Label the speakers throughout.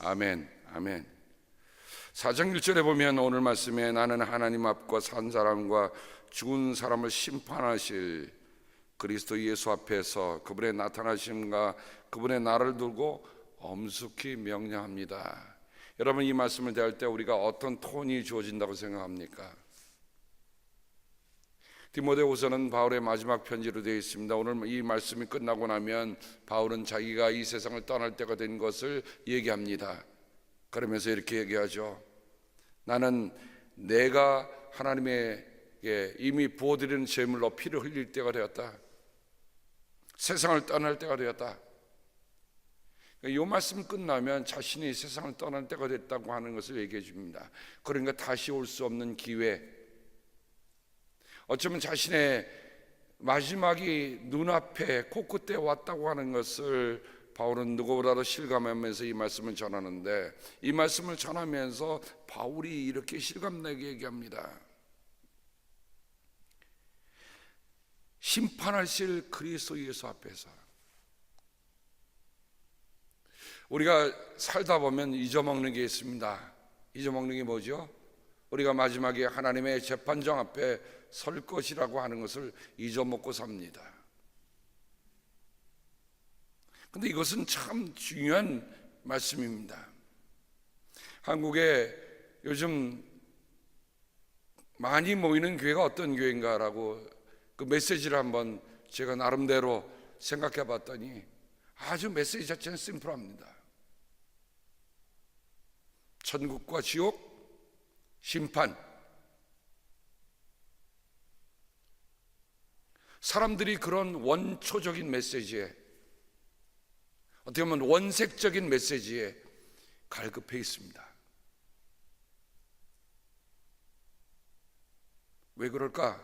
Speaker 1: 아멘, 아멘. 4장 1절에 보면 오늘 말씀에 나는 하나님 앞과 산 사람과 죽은 사람을 심판하실 그리스도 예수 앞에서 그분의 나타나심과 그분의 나를 두고 엄숙히 명령합니다. 여러분, 이 말씀을 대할 때 우리가 어떤 톤이 주어진다고 생각합니까? 디모데후서는 바울의 마지막 편지로 되어 있습니다. 오늘 이 말씀이 끝나고 나면 바울은 자기가 이 세상을 떠날 때가 된 것을 얘기합니다. 그러면서 이렇게 얘기하죠. 나는 내가 하나님에게 이미 부어드리는 제물로 피를 흘릴 때가 되었다. 세상을 떠날 때가 되었다. 이 말씀 끝나면 자신이 세상을 떠날 때가 됐다고 하는 것을 얘기해 줍니다. 그러니까 다시 올 수 없는 기회, 어쩌면 자신의 마지막이 눈앞에 코끝에 왔다고 하는 것을 바울은 누구보다도 실감하면서 이 말씀을 전하는데, 이 말씀을 전하면서 바울이 이렇게 실감나게 얘기합니다. 심판하실 그리스도 예수 앞에서 우리가 살다 보면 잊어먹는 게 있습니다. 잊어먹는 게 뭐죠? 우리가 마지막에 하나님의 재판정 앞에 설 것이라고 하는 것을 잊어먹고 삽니다. 근데 이것은 참 중요한 말씀입니다. 한국에 요즘 많이 모이는 교회가 어떤 교회인가라고 그 메시지를 한번 제가 나름대로 생각해 봤더니 아주 메시지 자체는 심플합니다. 천국과 지옥, 심판. 사람들이 그런 원초적인 메시지에, 어떻게 보면 원색적인 메시지에 갈급해 있습니다. 왜 그럴까?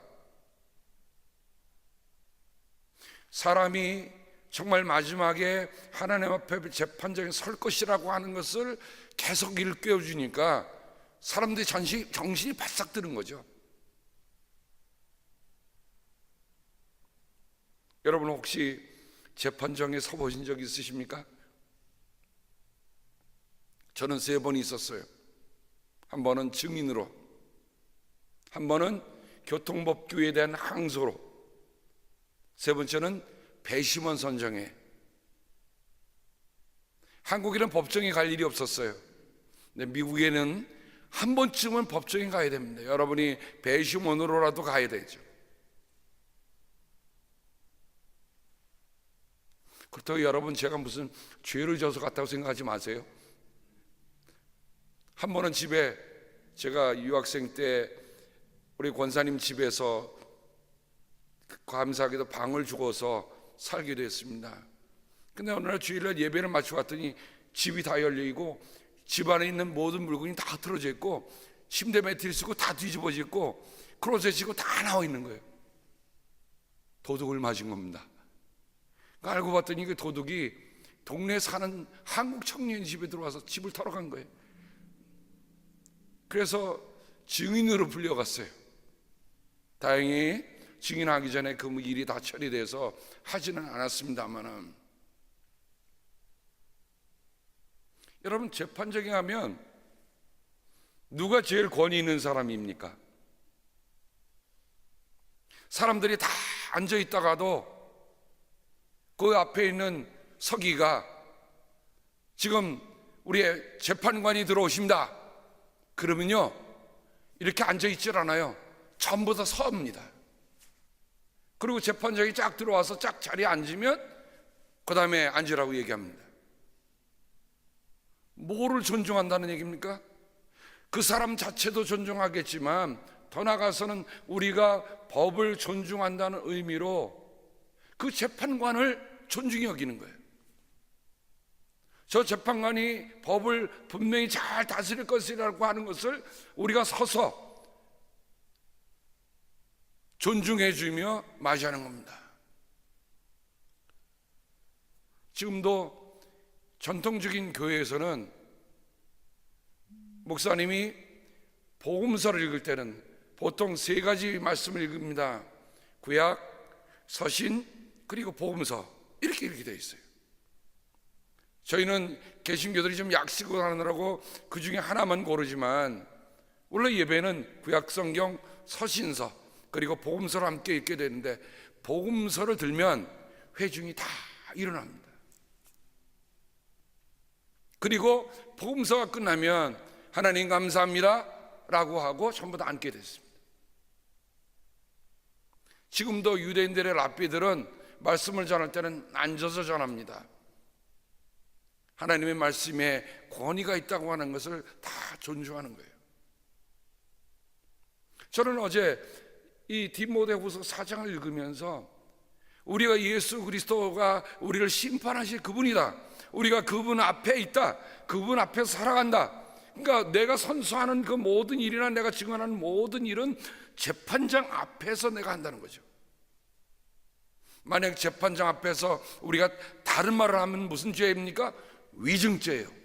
Speaker 1: 사람이 정말 마지막에 하나님 앞에 재판정에 설 것이라고 하는 것을 계속 일깨워주니까 사람들이 정신이 바싹 드는 거죠. 여러분, 혹시 재판정에 서보신 적 있으십니까? 저는 3번 있었어요. 한 번은 증인으로, 한 번은 교통법규에 대한 항소로, 3번째는 배심원 선정에. 한국에는 법정에 갈 일이 없었어요. 근데 미국에는 한 번쯤은 법정에 가야 됩니다. 여러분이 배심원으로라도 가야 되죠. 그렇다고 여러분 제가 무슨 죄를 져서 갔다고 생각하지 마세요. 한 번은 집에, 제가 유학생 때 우리 권사님 집에서 감사하게도 방을 주어서 살기도 했습니다. 근데 어느 날 주일날 예배를 마치고 갔더니 집이 다 열려있고 집 안에 있는 모든 물건이 다 흐트러져 있고 침대 매트리스고 다 뒤집어져 있고 크로셋이고 다 나와 있는 거예요. 도둑을 맞은 겁니다. 알고 봤더니 그 도둑이 동네에 사는 한국 청년 집에 들어와서 집을 털어간 거예요. 그래서 증인으로 불려갔어요. 다행히 증인하기 전에 그 일이 다 처리돼서 하지는 않았습니다만은, 여러분, 재판정에 가면 누가 제일 권위 있는 사람입니까? 사람들이 다 앉아 있다가도 그 앞에 있는 서기가 지금 우리의 재판관이 들어오십니다. 그러면요, 이렇게 앉아 있질 않아요. 전부 다 섭니다. 그리고 재판장이 쫙 들어와서 쫙 자리에 앉으면 그 다음에 앉으라고 얘기합니다. 뭐를 존중한다는 얘기입니까? 그 사람 자체도 존중하겠지만 더 나아가서는 우리가 법을 존중한다는 의미로 그 재판관을 존중히 여기는 거예요. 저 재판관이 법을 분명히 잘 다스릴 것이라고 하는 것을 우리가 서서 존중해 주며 맞이하는 겁니다. 지금도 전통적인 교회에서는 목사님이 복음서를 읽을 때는 보통 3가지 말씀을 읽습니다. 구약, 서신, 그리고 복음서, 이렇게 되어 있어요. 저희는 개신교들이 좀 약식을 하느라고 그 중에 하나만 고르지만, 원래 예배는 구약성경, 서신서 그리고 복음서를 함께 읽게 되는데, 복음서를 들면 회중이 다 일어납니다. 그리고 복음서가 끝나면 하나님 감사합니다 라고 하고 전부 다 앉게 됐습니다. 지금도 유대인들의 랍비들은 말씀을 전할 때는 앉아서 전합니다. 하나님의 말씀에 권위가 있다고 하는 것을 다 존중하는 거예요. 저는 어제 이 디모데후서 4장을 읽으면서 우리가 예수 그리스도가 우리를 심판하실 그분이다, 우리가 그분 앞에 있다, 그분 앞에 살아간다. 그러니까 내가 선서하는 그 모든 일이나 내가 증언하는 모든 일은 재판장 앞에서 내가 한다는 거죠. 만약 재판장 앞에서 우리가 다른 말을 하면 무슨 죄입니까? 위증죄예요.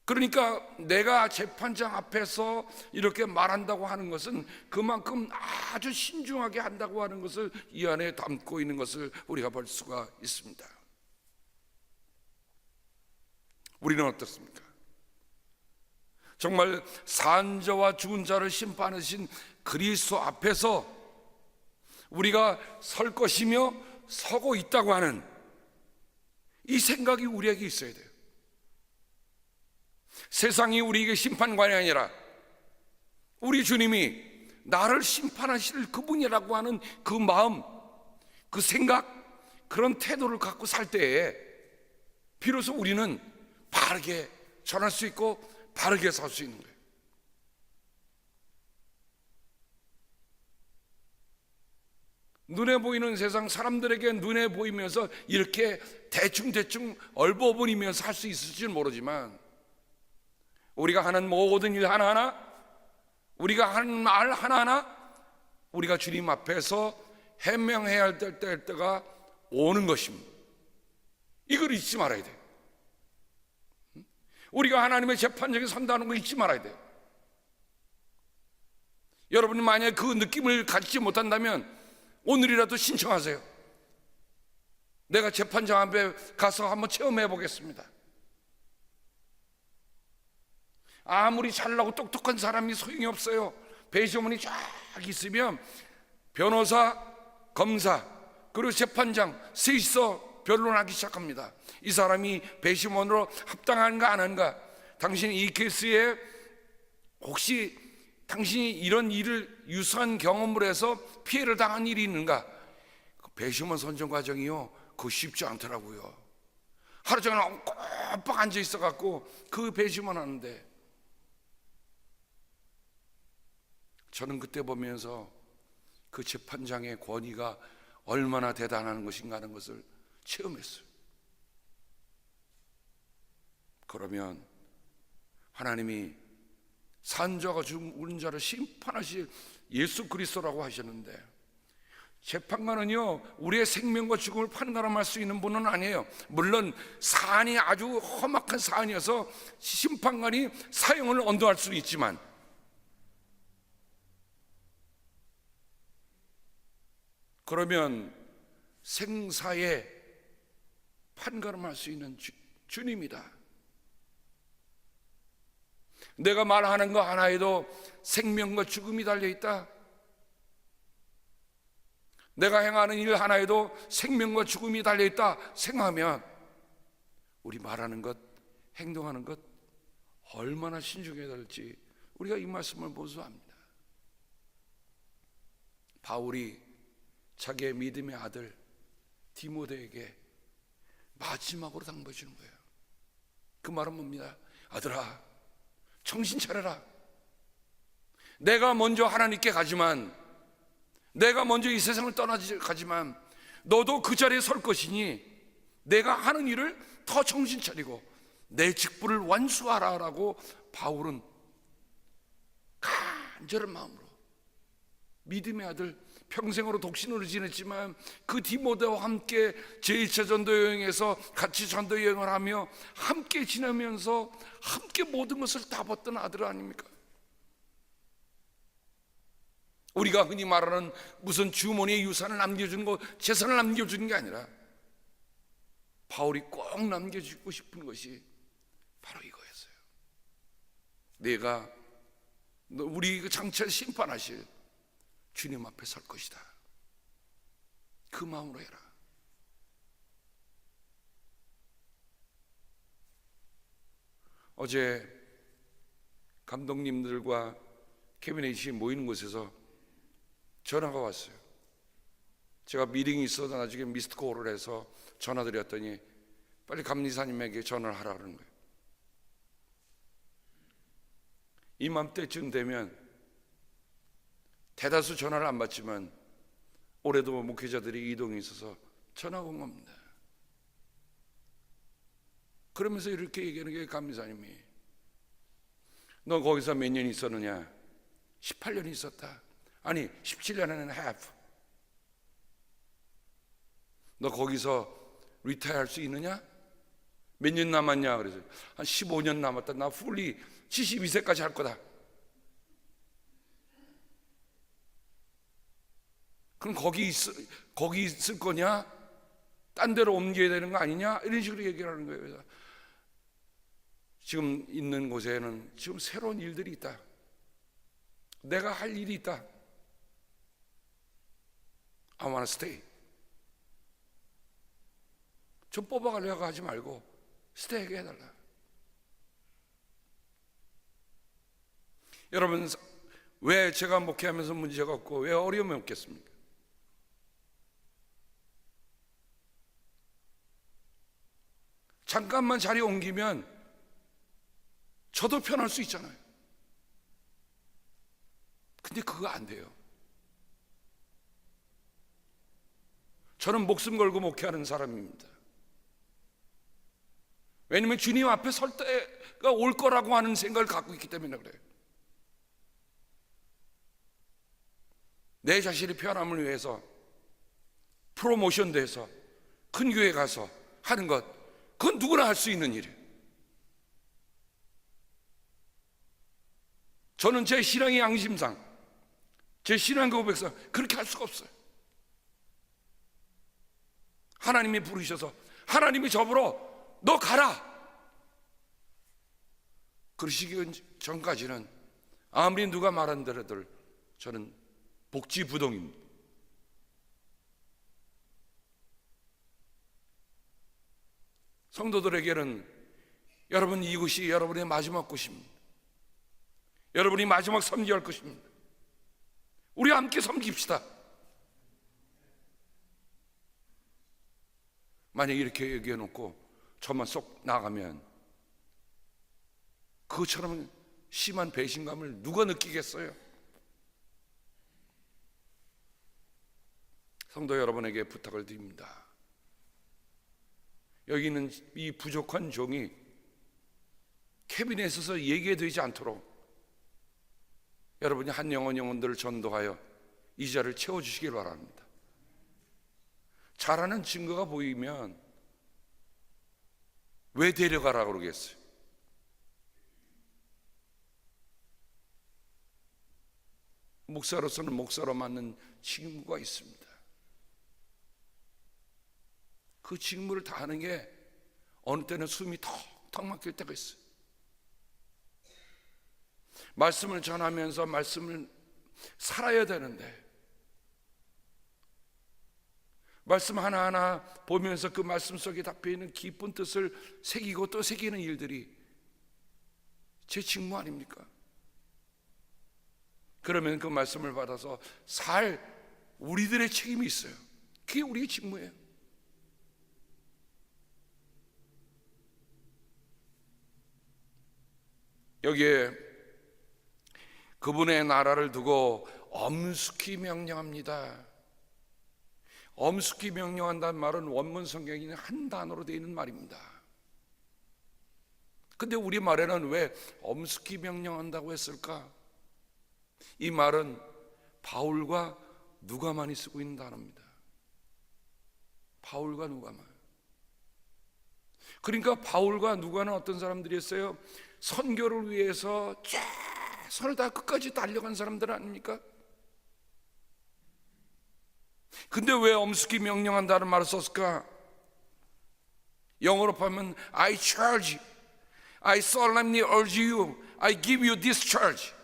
Speaker 1: 그러니까 내가 재판장 앞에서 이렇게 말한다고 하는 것은 그만큼 아주 신중하게 한다고 하는 것을 이 안에 담고 있는 것을 우리가 볼 수가 있습니다. 우리는 어떻습니까? 정말 산자와 죽은 자를 심판하신 그리스도 앞에서 우리가 설 것이며 서고 있다고 하는 이 생각이 우리에게 있어야 돼요. 세상이 우리에게 심판관이 아니라 우리 주님이 나를 심판하실 그분이라고 하는 그 마음, 그 생각, 그런 태도를 갖고 살 때에 비로소 우리는 바르게 전할 수 있고 바르게 살 수 있는 거예요. 눈에 보이는 세상, 사람들에게 눈에 보이면서 이렇게 대충 얼버무리면서 할 수 있을지는 모르지만, 우리가 하는 모든 일 하나하나, 우리가 하는 말 하나하나, 우리가 주님 앞에서 해명해야 할 때가 오는 것입니다. 이걸 잊지 말아야 돼요. 우리가 하나님의 재판장에 선다는 거 잊지 말아야 돼요. 여러분이 만약에 그 느낌을 갖지 못한다면 오늘이라도 신청하세요. 내가 재판장 앞에 가서 한번 체험해 보겠습니다. 아무리 잘나고 똑똑한 사람이 소용이 없어요. 배심원이 쫙 있으면 변호사, 검사, 그리고 재판장 셋이서 변론하기 시작합니다. 이 사람이 배심원으로 합당한가 안 한가, 당신이 이 케이스에 혹시 당신이 이런 일을 유사한 경험을 해서 피해를 당한 일이 있는가. 배심원 선정 과정이요, 그거 쉽지 않더라고요. 하루 종일 꼬박 앉아 있어 갖고 그 배심원 하는데, 저는 그때 보면서 그 재판장의 권위가 얼마나 대단한 것인가 하는 것을 체험했어요. 그러면 하나님이 산자가 죽은 자를 심판하실 예수 그리스도라고 하셨는데, 재판관은요 우리의 생명과 죽음을 판가름할 수 있는 분은 아니에요. 물론 사안이 아주 험악한 사안이어서 심판관이 사형을 언도할 수는 있지만, 그러면 생사에 판가름할 수 있는 주님이다. 내가 말하는 거 하나에도 생명과 죽음이 달려있다. 내가 행하는 일 하나에도 생명과 죽음이 달려있다 생각하면 우리 말하는 것, 행동하는 것 얼마나 신중해야 될지 우리가 이 말씀을 보수합니다. 바울이 자기의 믿음의 아들 디모데에게 마지막으로 당부해 주는 거예요. 그 말은 뭡니다? 아들아, 정신 차려라. 내가 먼저 하나님께 가지만, 내가 먼저 이 세상을 떠나가지만 너도 그 자리에 설 것이니 내가 하는 일을 더 정신 차리고 내 직분을 완수하라라고 바울은 간절한 마음으로, 믿음의 아들, 평생으로 독신으로 지냈지만 그 디모데와 함께 제1차 전도 여행에서 같이 전도 여행을 하며 함께 지내면서 함께 모든 것을 다 봤던 아들 아닙니까? 우리가 흔히 말하는 무슨 주머니에 유산을 남겨주는 거, 재산을 남겨주는 게 아니라 바울이 꼭 남겨주고 싶은 것이 바로 이거였어요. 내가 우리 그 장차를 심판하실 주님 앞에 설 것이다. 그 마음으로 해라. 어제 감독님들과 캐비넷이 모이는 곳에서 전화가 왔어요. 제가 미팅이 있어서 나중에 미스드콜을 해서 전화드렸더니 빨리 감리사님에게 전화를 하라 그러는 거예요. 이맘때쯤 되면 대다수 전화를 안 받지만 올해도 목회자들이 이동이 있어서 전화가 온 겁니다. 그러면서 이렇게 얘기하는 게 감리사님이, 너 거기서 몇 년 있었느냐? 18년 있었다. 아니 17년에는 half. 너 거기서 리타이어 할 수 있느냐? 몇 년 남았냐? 그래서 한 15년 남았다. 나 풀리 72세까지 할 거다. 그럼 거기 있을 거냐? 딴 데로 옮겨야 되는 거 아니냐? 이런 식으로 얘기를 하는 거예요. 그래서 지금 있는 곳에는 지금 새로운 일들이 있다. 내가 할 일이 있다. I want to stay. 좀 뽑아가려고 하지 말고 스테이하게 해달라. 여러분, 왜 제가 목회하면서 문제가 없고 왜 어려움이 없겠습니까? 잠깐만 자리 옮기면 저도 편할 수 있잖아요. 근데 그거 안 돼요. 저는 목숨 걸고 목회하는 사람입니다. 왜냐하면 주님 앞에 설 때가 올 거라고 하는 생각을 갖고 있기 때문에 그래요. 내 자신의 편함을 위해서 프로모션 돼서 큰 교회 가서 하는 것, 그건 누구나 할 수 있는 일이에요. 저는 제 신앙의 양심상, 제 신앙 고백상 그렇게 할 수가 없어요. 하나님이 부르셔서 하나님이 저보러 너 가라 그러시기 전까지는 아무리 누가 말한 대로들 저는 복지부동입니다. 성도들에게는 여러분, 이곳이 여러분의 마지막 곳입니다. 여러분이 마지막 섬기할 것입니다. 우리 함께 섬깁시다. 만약에 이렇게 얘기해 놓고 저만 쏙 나가면 그것처럼 심한 배신감을 누가 느끼겠어요? 성도 여러분에게 부탁을 드립니다. 여기 있는 이 부족한 종이 캐비넷에서 얘기되지 않도록 여러분이 한 영혼들을 전도하여 이 자리를 채워주시길 바랍니다. 잘하는 증거가 보이면 왜 데려가라고 그러겠어요? 목사로서는 목사로 맞는 직무가 있습니다. 그 직무를 다 하는 게 어느 때는 숨이 턱턱 막힐 때가 있어요. 말씀을 전하면서 말씀을 살아야 되는데 말씀 하나하나 보면서 그 말씀 속에 담겨있는 깊은 뜻을 새기고 또 새기는 일들이 제 직무 아닙니까? 그러면 그 말씀을 받아서 살 우리들의 책임이 있어요. 그게 우리의 직무예요. 여기에 그분의 나라를 두고 엄숙히 명령합니다. 엄숙히 명령한다는 말은 원문 성경에 한 단어로 되어 있는 말입니다. 근데 우리 말에는 왜 엄숙히 명령한다고 했을까? 이 말은 바울과 누가만이 쓰고 있는 단어입니다. 바울과 누가만. 그러니까 바울과 누가는 어떤 사람들이었어요? 선교를 위해서 최선을 다 끝까지 달려간 사람들 아닙니까? 근데 왜 엄숙히 명령한다는 말을 썼을까? 영어로 보면 I charge, I solemnly urge you, I give you this charge.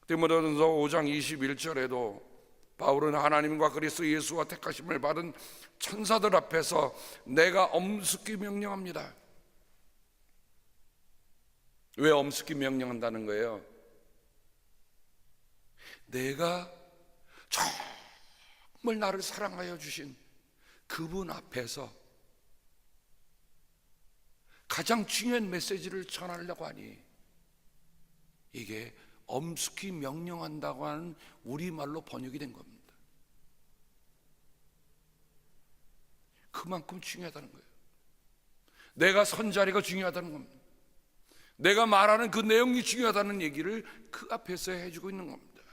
Speaker 1: 디모데전서 5장 21절에도 바울은 하나님과 그리스도 예수와 택하심을 받은 천사들 앞에서 내가 엄숙히 명령합니다. 왜 엄숙히 명령한다는 거예요? 내가 정말 나를 사랑하여 주신 그분 앞에서 가장 중요한 메시지를 전하려고 하니, 이게 엄숙히 명령한다고 하는 우리말로 번역이 된 겁니다. 그만큼 중요하다는 거예요. 내가 선 자리가 중요하다는 겁니다. 내가 말하는 그 내용이 중요하다는 얘기를 그 앞에서 해주고 있는 겁니다.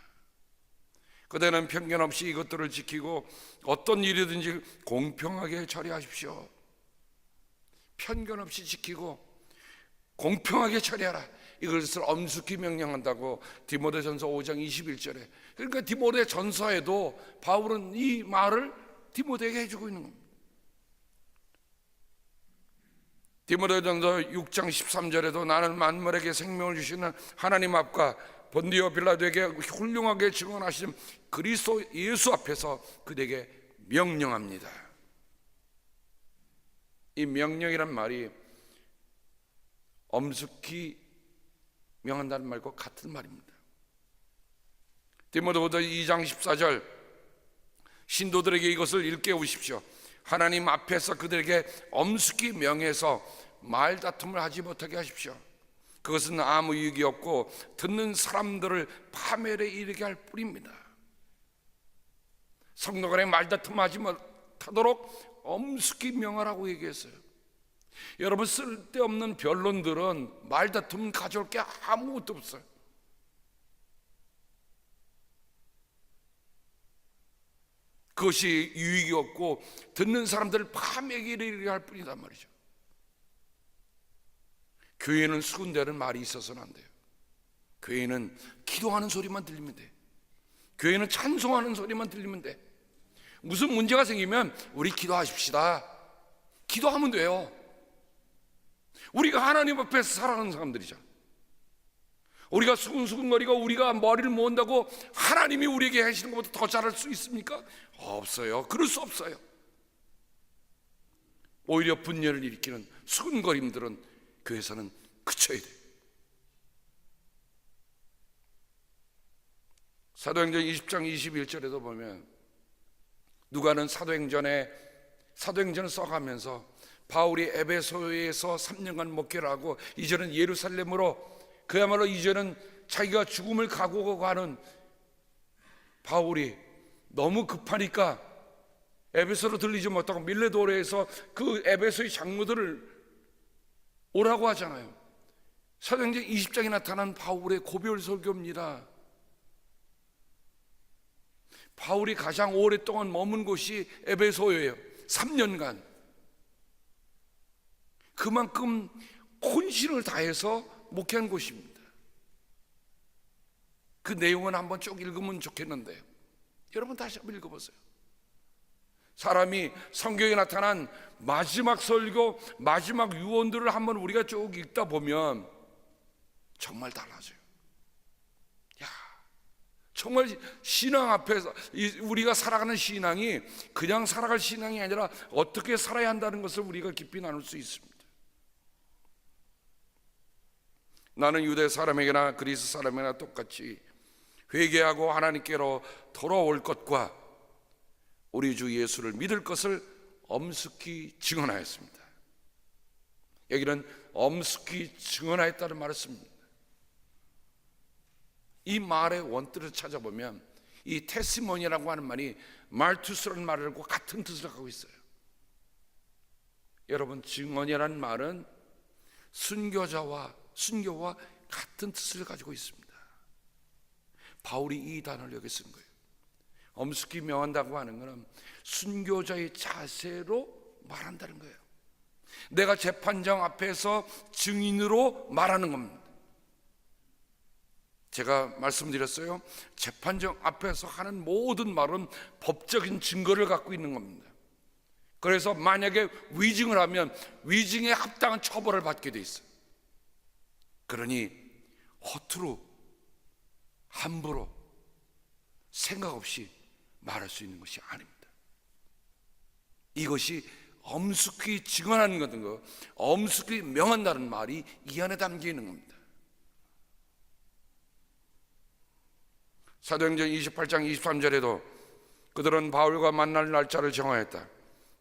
Speaker 1: 그대는 편견 없이 이것들을 지키고 어떤 일이든지 공평하게 처리하십시오. 편견 없이 지키고 공평하게 처리하라, 이것을 엄숙히 명령한다고 디모데전서 5장 21절에. 그러니까 디모데전서에도 바울은 이 말을 디모데에게 해주고 있는 겁니다. 디모데전서 6장 13절에도 나는 만물에게 생명을 주시는 하나님 앞과 본디오 빌라도에게 훌륭하게 증언하신 그리스도 예수 앞에서 그에게 명령합니다. 이 명령이란 말이 엄숙히 명한다는 말과 같은 말입니다. 디모데후서 2장 14절, 신도들에게 이것을 일깨우십시오. 하나님 앞에서 그들에게 엄숙히 명해서 말다툼을 하지 못하게 하십시오. 그것은 아무 유익이 없고 듣는 사람들을 파멸에 이르게 할 뿐입니다. 성도 간에 말다툼하지 못하도록 엄숙히 명하라고 얘기했어요. 여러분, 쓸데없는 변론들은 말다툼 가져올 게 아무것도 없어요. 그것이 유익이 없고 듣는 사람들을 파멸에 이르게 할 뿐이단 말이죠. 교회는 수군대는 말이 있어서는 안 돼요. 교회는 기도하는 소리만 들리면 돼. 교회는 찬송하는 소리만 들리면 돼. 무슨 문제가 생기면 우리 기도하십시다, 기도하면 돼요. 우리가 하나님 앞에서 살아가는 사람들이잖아. 우리가 수근수근거리고 우리가 머리를 모은다고 하나님이 우리에게 하시는 것보다 더 잘할 수 있습니까? 없어요. 그럴 수 없어요. 오히려 분열을 일으키는 수근거림들은 교회에서는 그쳐야 돼요. 사도행전 20장 21절에도 보면 누가는 사도행전을 써가면서 바울이 에베소에서 3년간 목회를 하고 이제는 예루살렘으로, 그야말로 이제는 자기가 죽음을 각오하고 가는 바울이 너무 급하니까 에베소로 들리지 못하고 밀레도르에서 그 에베소의 장로들을 오라고 하잖아요. 사도행전 20장에 나타난 바울의 고별 설교입니다. 바울이 가장 오랫동안 머문 곳이 에베소예요. 3년간. 그만큼 혼신을 다해서 목회한 곳입니다. 그 내용은 한번 쭉 읽으면 좋겠는데 여러분 다시 한번 읽어보세요. 사람이 성경에 나타난 마지막 설교, 마지막 유언들을 한번 우리가 쭉 읽다 보면 정말 달라져요. 야, 정말 신앙 앞에서 우리가 살아가는 신앙이 그냥 살아갈 신앙이 아니라 어떻게 살아야 한다는 것을 우리가 깊이 나눌 수 있습니다. 나는 유대 사람에게나 그리스 사람에게나 똑같이 회개하고 하나님께로 돌아올 것과 우리 주 예수를 믿을 것을 엄숙히 증언하였습니다. 여기는 엄숙히 증언하였다는 말을 씁니다. 이 말의 원뜻을 찾아보면 이 테스티모니라고 하는 말이 말투스라는 말과 같은 뜻을 갖고 있어요. 여러분, 증언이라는 말은 순교와 같은 뜻을 가지고 있습니다. 바울이 이 단어를 여기 쓴 거예요. 엄숙히 명한다고 하는 것은 순교자의 자세로 말한다는 거예요. 내가 재판장 앞에서 증인으로 말하는 겁니다. 제가 말씀드렸어요. 재판정 앞에서 하는 모든 말은 법적인 증거를 갖고 있는 겁니다. 그래서 만약에 위증을 하면 위증에 합당한 처벌을 받게 돼 있어요. 그러니 허투루 함부로 생각 없이 말할 수 있는 것이 아닙니다. 이것이 엄숙히 증언하는 것은 엄숙히 명한다는 말이 이 안에 담겨 있는 겁니다. 사도행전 28장 23절에도 그들은 바울과 만날 날짜를 정하였다.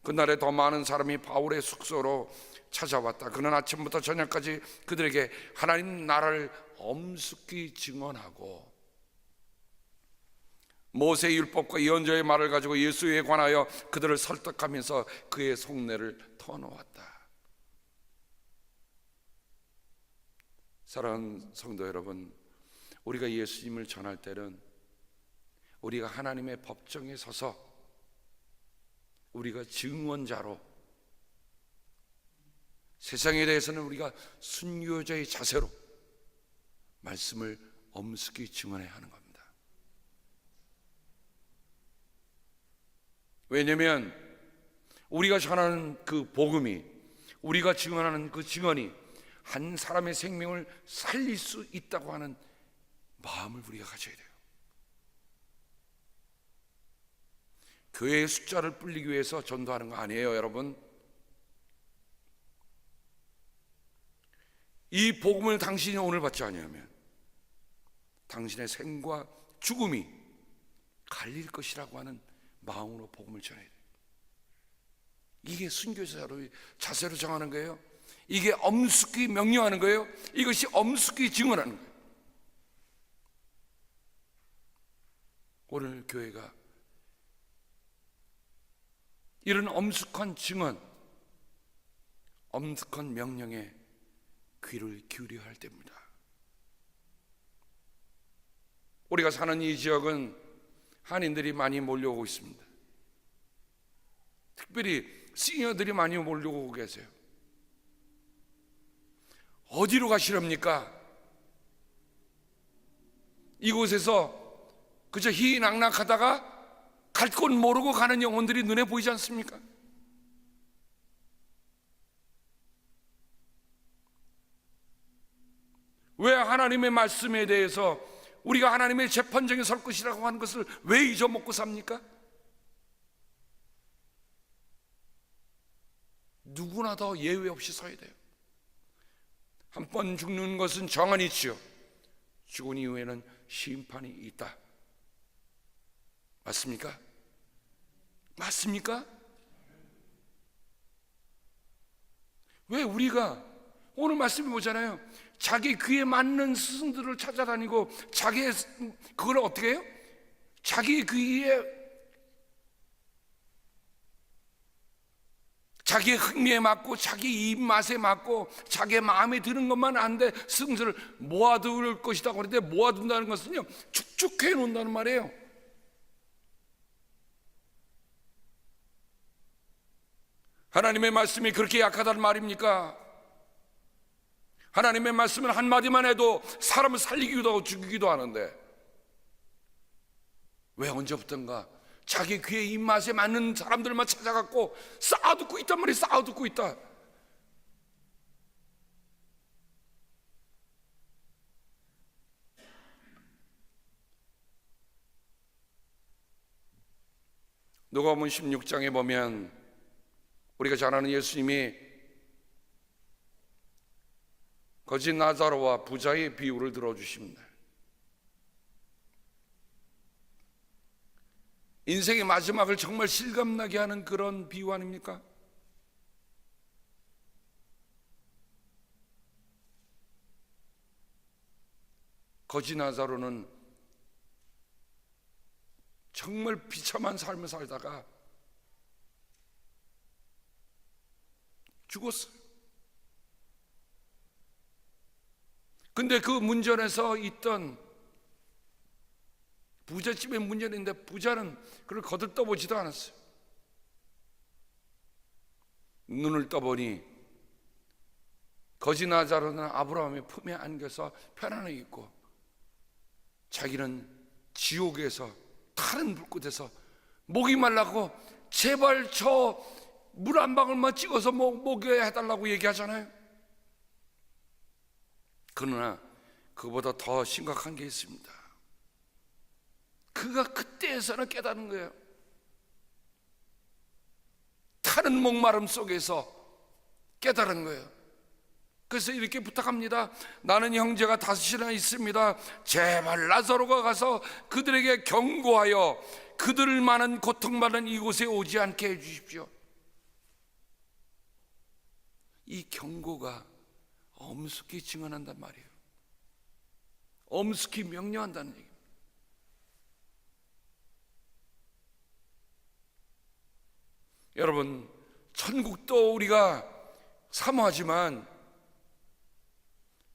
Speaker 1: 그날에 더 많은 사람이 바울의 숙소로 찾아왔다. 그는 아침부터 저녁까지 그들에게 하나님 나라를 엄숙히 증언하고 모세의 율법과 예언자의 말을 가지고 예수에 관하여 그들을 설득하면서 그의 속내를 터놓았다. 사랑하는 성도 여러분, 우리가 예수님을 전할 때는 우리가 하나님의 법정에 서서 우리가 증언자로, 세상에 대해서는 우리가 순교자의 자세로 말씀을 엄숙히 증언해야 하는 겁니다. 왜냐하면 우리가 전하는 그 복음이, 우리가 증언하는 그 증언이 한 사람의 생명을 살릴 수 있다고 하는 마음을 우리가 가져야 돼요. 교회의 숫자를 불리기 위해서 전도하는 거 아니에요, 여러분. 이 복음을 당신이 오늘 받지 않으면 당신의 생과 죽음이 갈릴 것이라고 하는 마음으로 복음을 전해야 돼요. 이게 순교자로 자세로 정하는 거예요. 이게 엄숙히 명령하는 거예요. 이것이 엄숙히 증언하는 거예요. 오늘 교회가 이런 엄숙한 증언, 엄숙한 명령에 귀를 기울여야 할 때입니다. 우리가 사는 이 지역은 한인들이 많이 몰려오고 있습니다. 특별히 시니어들이 많이 몰려오고 계세요. 어디로 가시렵니까? 이곳에서 그저 희희낙낙하다가 갈 곳 모르고 가는 영혼들이 눈에 보이지 않습니까? 왜 하나님의 말씀에 대해서 우리가 하나님의 재판정에 설 것이라고 하는 것을 왜 잊어먹고 삽니까? 누구나 더 예외 없이 서야 돼요. 한 번 죽는 것은 정한이 있지요. 죽은 이후에는 심판이 있다. 맞습니까? 맞습니까? 왜 우리가 오늘 말씀이 뭐잖아요. 자기 귀에 맞는 스승들을 찾아다니고 그걸 어떻게 해요? 자기 귀에, 자기의 흥미에 맞고 자기 입맛에 맞고 자기의 마음에 드는 것만 아는데 스승들을 모아둘 것이다 그러는데, 모아둔다는 것은요 축축해 놓는다는 말이에요. 하나님의 말씀이 그렇게 약하다는 말입니까? 하나님의 말씀은 한마디만 해도 사람을 살리기도 하고 죽이기도 하는데, 왜 언제부턴가 자기 귀의 입맛에 맞는 사람들만 찾아갖고 쌓아두고 있단 말이에요. 쌓아두고 있다. 누가복음 16장에 보면 우리가 잘 아는 예수님이 거짓 나사로와 부자의 비유를 들어주십니다. 인생의 마지막을 정말 실감나게 하는 그런 비유 아닙니까? 거짓 나사로는 정말 비참한 삶을 살다가 죽었어요. 근데 그 문전에서 있던 부잣집의 문전인데 부자는 그를 거들떠보지도 않았어요. 눈을 떠보니 거짓 나사로는 아브라함의 품에 안겨서 편안하게 있고, 자기는 지옥에서 타는 불꽃에서 목이 말라고 제발 저 물 한 방울만 찍어서 먹여야 해달라고 얘기하잖아요. 그러나 그보다 더 심각한 게 있습니다. 그가 그때에서는 깨닫는 거예요. 타는 목마름 속에서 깨달은 거예요. 그래서 이렇게 부탁합니다. 나는 형제가 5이나 있습니다. 제발 나사로가 가서 그들에게 경고하여 그들을 많은 고통받는 이곳에 오지 않게 해주십시오. 이 경고가 엄숙히 증언한단 말이에요. 엄숙히 명령한다는 얘기입니다. 여러분, 천국도 우리가 사모하지만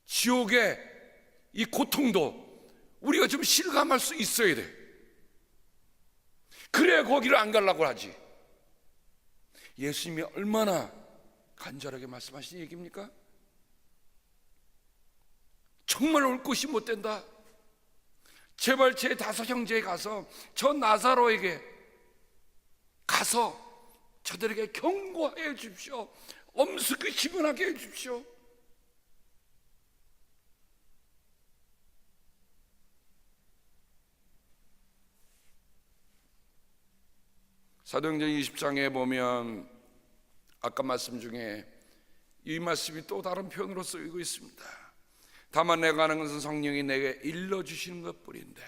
Speaker 1: 지옥의 이 고통도 우리가 좀 실감할 수 있어야 돼. 그래야 거기를 안 가려고 하지. 예수님이 얼마나 간절하게 말씀하신 얘기입니까? 정말 올 곳이 못 된다. 제발 제 5 형제에 가서 저 나사로에게 가서 저들에게 경고해 주십시오. 엄숙히 증언하게 해 주십시오. 사도행전 20장에 보면 아까 말씀 중에 이 말씀이 또 다른 표현으로 쓰이고 있습니다. 다만 내가 하는 것은 성령이 내게 일러주시는 것뿐인데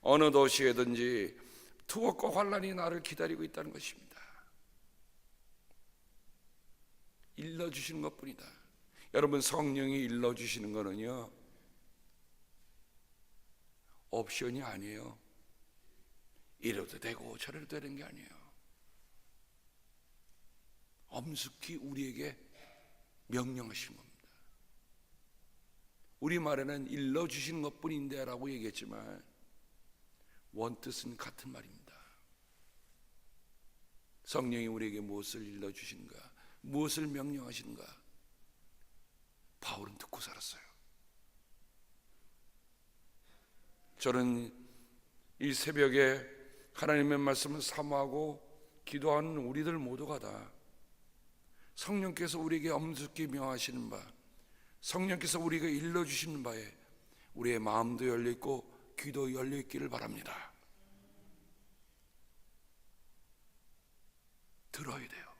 Speaker 1: 어느 도시에든지 투옥과 환난이 나를 기다리고 있다는 것입니다. 일러주시는 것뿐이다. 여러분, 성령이 일러주시는 거는요 옵션이 아니에요. 이래도 되고 저래도 되는 게 아니에요. 엄숙히 우리에게 명령하시는 겁니다. 우리말에는 일러주시는 것뿐인데 라고 얘기했지만 원뜻은 같은 말입니다. 성령이 우리에게 무엇을 일러주시는가, 무엇을 명령하시는가, 바울은 듣고 살았어요. 저는 이 새벽에 하나님의 말씀을 사모하고 기도하는 우리들 모두가 다 성령께서 우리에게 엄숙히 명하시는 바, 성령께서 우리에게 일러주시는 바에 우리의 마음도 열려있고 귀도 열려있기를 바랍니다. 들어야 돼요.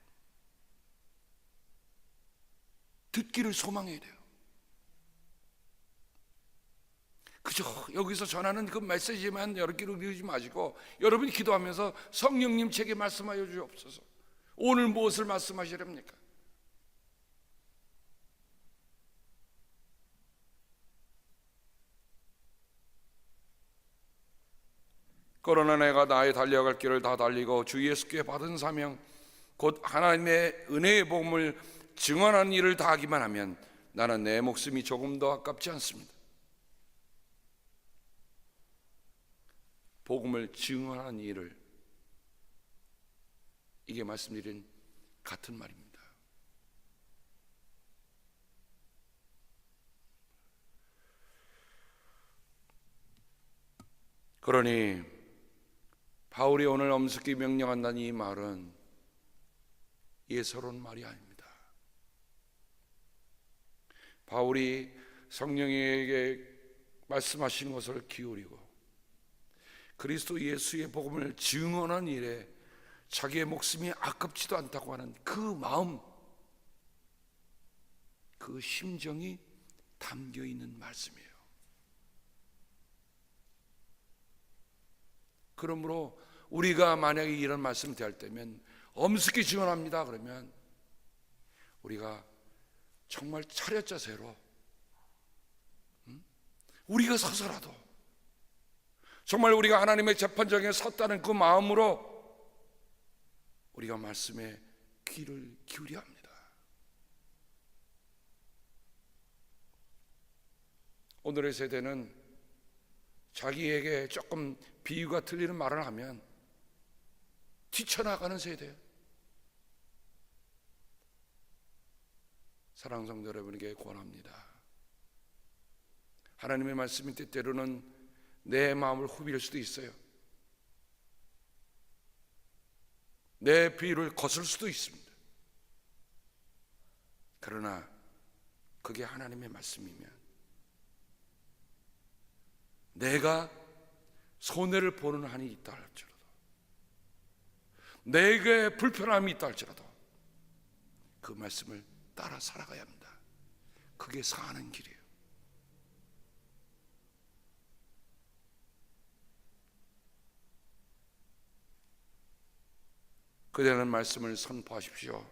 Speaker 1: 듣기를 소망해야 돼요. 그저 여기서 전하는 그 메시지만 여러분끼리 누리지 마시고 여러분이 기도하면서 성령님 제게 말씀하여 주옵소서. 오늘 무엇을 말씀하시렵니까? 그러나 내가 나의 달려갈 길을 다 달리고 주 예수께 받은 사명 곧 하나님의 은혜의 복음을 증언하는 일을 다 하기만 하면 나는 내 목숨이 조금 더 아깝지 않습니다. 복음을 증언하는 일을, 이게 말씀드린 같은 말입니다. 그러니 바울이 오늘 엄숙히 명령한다는 이 말은 예사로운 말이 아닙니다. 바울이 성령에게 말씀하신 것을 기울이고 그리스도 예수의 복음을 증언한 일에 자기의 목숨이 아깝지도 않다고 하는 그 마음, 그 심정이 담겨 있는 말씀이에요. 그러므로 우리가 만약에 이런 말씀을 대할 때면 엄숙히 증언합니다 그러면 우리가 정말 차렷자세로 우리가 서서라도 정말 우리가 하나님의 재판정에 섰다는 그 마음으로 우리가 말씀에 귀를 기울여야 합니다. 오늘의 세대는 자기에게 조금 비유가 틀리는 말을 하면 뛰쳐나가는 세대예요. 사랑하는 성도 여러분에게 권합니다. 하나님의 말씀이 때때로는 내 마음을 후빌 수도 있어요. 내 비위를 거슬 수도 있습니다. 그러나 그게 하나님의 말씀이면 내가 손해를 보는 한이 있다 할지라도, 내게 불편함이 있다 할지라도 그 말씀을 따라 살아가야 합니다. 그게 사는 길이에요. 그대는 말씀을 선포하십시오.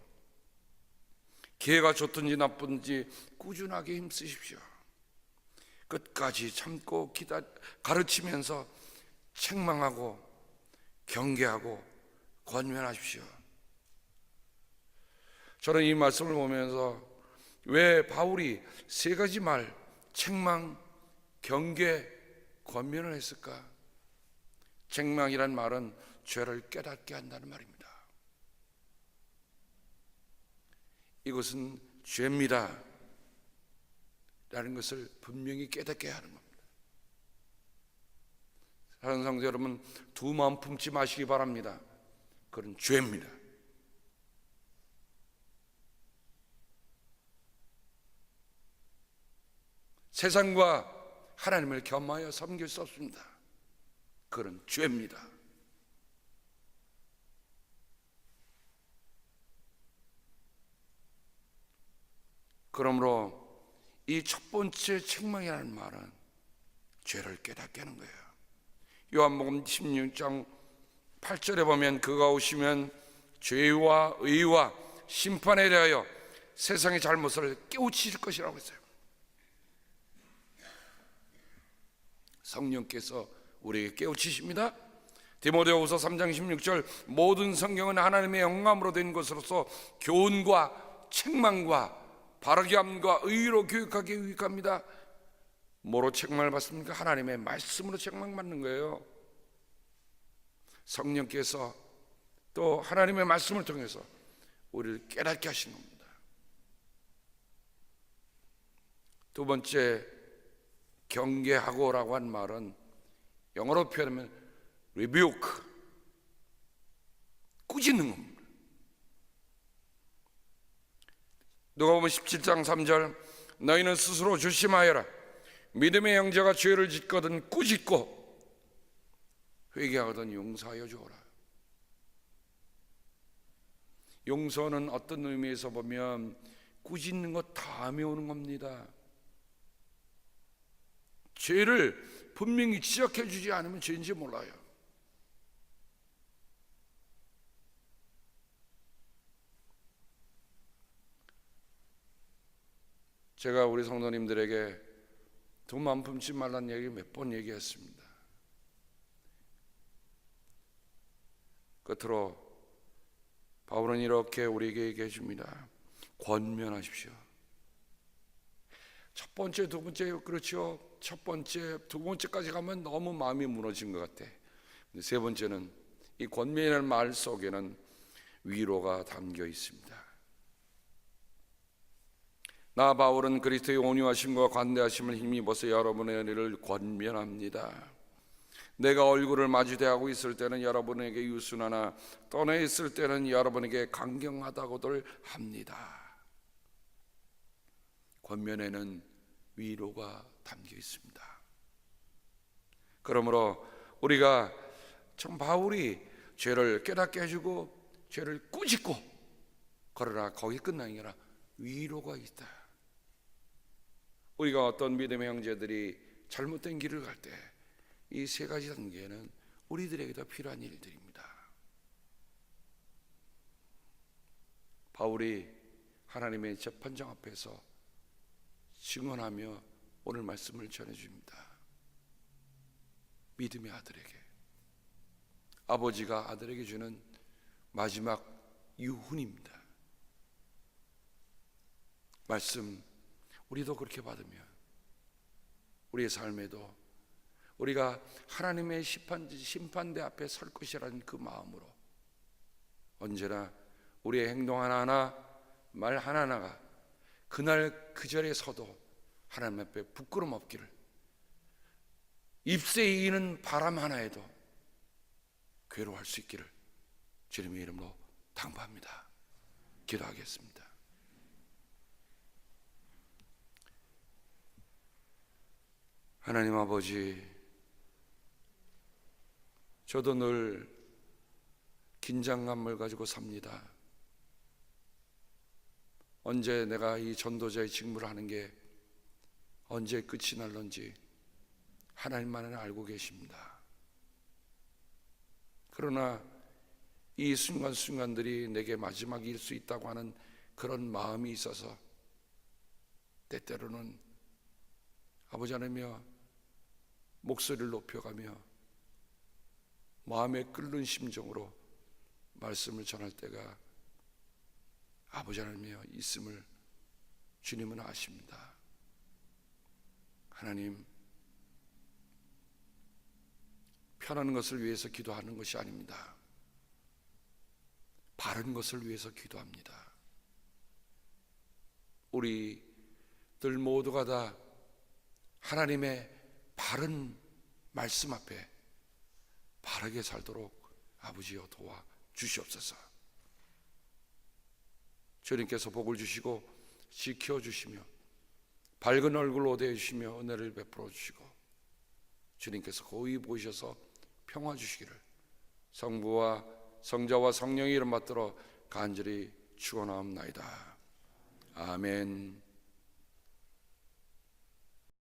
Speaker 1: 기회가 좋든지 나쁜지 꾸준하게 힘쓰십시오. 끝까지 참고 가르치면서 책망하고 경계하고 권면하십시오. 저는 이 말씀을 보면서 왜 바울이 세 가지 말, 책망, 경계, 권면을 했을까? 책망이란 말은 죄를 깨닫게 한다는 말입니다. 이것은 죄입니다 라는 것을 분명히 깨닫게 하는 겁니다. 사랑하는 성도 여러분, 두 마음 품지 마시기 바랍니다. 그건 죄입니다. 세상과 하나님을 겸하여 섬길 수 없습니다. 그건 죄입니다. 그러므로 이 첫 번째 책망이라는 말은 죄를 깨닫게 하는 거예요. 요한복음 16장 8절에 보면 그가 오시면 죄와 의와 심판에 대하여 세상의 잘못을 깨우치실 것이라고 했어요. 성령께서 우리에게 깨우치십니다. 디모데후서 3장 16절 모든 성경은 하나님의 영감으로 된 것으로서 교훈과 책망과 바르게 함과 의로 교육하기 유익합니다. 뭐로 책망을 받습니까? 하나님의 말씀으로 책망받는 거예요. 성령께서 또 하나님의 말씀을 통해서 우리를 깨닫게 하시는 겁니다. 두 번째, 경계하고라고 한 말은 영어로 표현하면 rebuke, 꾸짖는 겁니다. 누가복음 17장 3절 너희는 스스로 조심하여라. 믿음의 형제가 죄를 짓거든 꾸짖고 회개하거든 용서하여 주어라. 용서는 어떤 의미에서 보면 꾸짖는 것 다음에 오는 겁니다. 죄를 분명히 지적해 주지 않으면 죄인지 몰라요. 제가 우리 성도님들에게 두 마음 품지 말라는 얘기 몇 번 얘기했습니다. 끝으로 바울은 이렇게 우리에게 얘기해 줍니다. 권면하십시오. 첫 번째, 두 번째 그렇죠. 첫 번째, 두 번째까지 가면 너무 마음이 무너진 것 같아. 근데 세 번째는 이 권면이라는 말 속에는 위로가 담겨 있습니다. 나 바울은 그리스도의 온유하심과 관대하심을 힘입어서 여러분의 일을 권면합니다. 내가 얼굴을 마주대하고 있을 때는 여러분에게 유순하나 떠나 있을 때는 여러분에게 강경하다고들 합니다. 권면에는 위로가 담겨 있습니다. 그러므로 우리가 참 바울이 죄를 깨닫게 해주고 죄를 꾸짖고 그러나 거기 끝나는 게 아니라 위로가 있다. 우리가 어떤 믿음의 형제들이 잘못된 길을 갈 때 이 세 가지 단계는 우리들에게 더 필요한 일들입니다. 바울이 하나님의 재판장 앞에서 증언하며 오늘 말씀을 전해줍니다. 믿음의 아들에게, 아버지가 아들에게 주는 마지막 유훈입니다. 말씀 우리도 그렇게 받으면 우리의 삶에도 우리가 하나님의 심판대 앞에 설 것이라는 그 마음으로 언제나 우리의 행동 하나하나 말 하나하나가 그날 그 자리에 서도 하나님 앞에 부끄럼 없기를 잎새에 이는 바람 하나에도 괴로워할 수 있기를 주님의 이름으로 당부합니다. 기도하겠습니다. 하나님 아버지, 저도 늘 긴장감을 가지고 삽니다. 언제 내가 이 전도자의 직무를 하는 게 언제 끝이 날런지 하나님만은 알고 계십니다. 그러나 이 순간순간들이 내게 마지막일 수 있다고 하는 그런 마음이 있어서 때때로는 아버지 하나님이여 목소리를 높여가며 마음에 끓는 심정으로 말씀을 전할 때가 아버지 하나님이여 있음을 주님은 아십니다. 하나님, 편한 것을 위해서 기도하는 것이 아닙니다. 바른 것을 위해서 기도합니다. 우리들 모두가 다 하나님의 바른 말씀 앞에 바르게 살도록 아버지여 도와 주시옵소서. 주님께서 복을 주시고 지켜주시며 밝은 얼굴로 대해주시며 은혜를 베풀어 주시고 주님께서 고이 보이셔서 평화 주시기를 성부와 성자와 성령의 이름 받들어 간절히 축원하옵나이다. 아멘.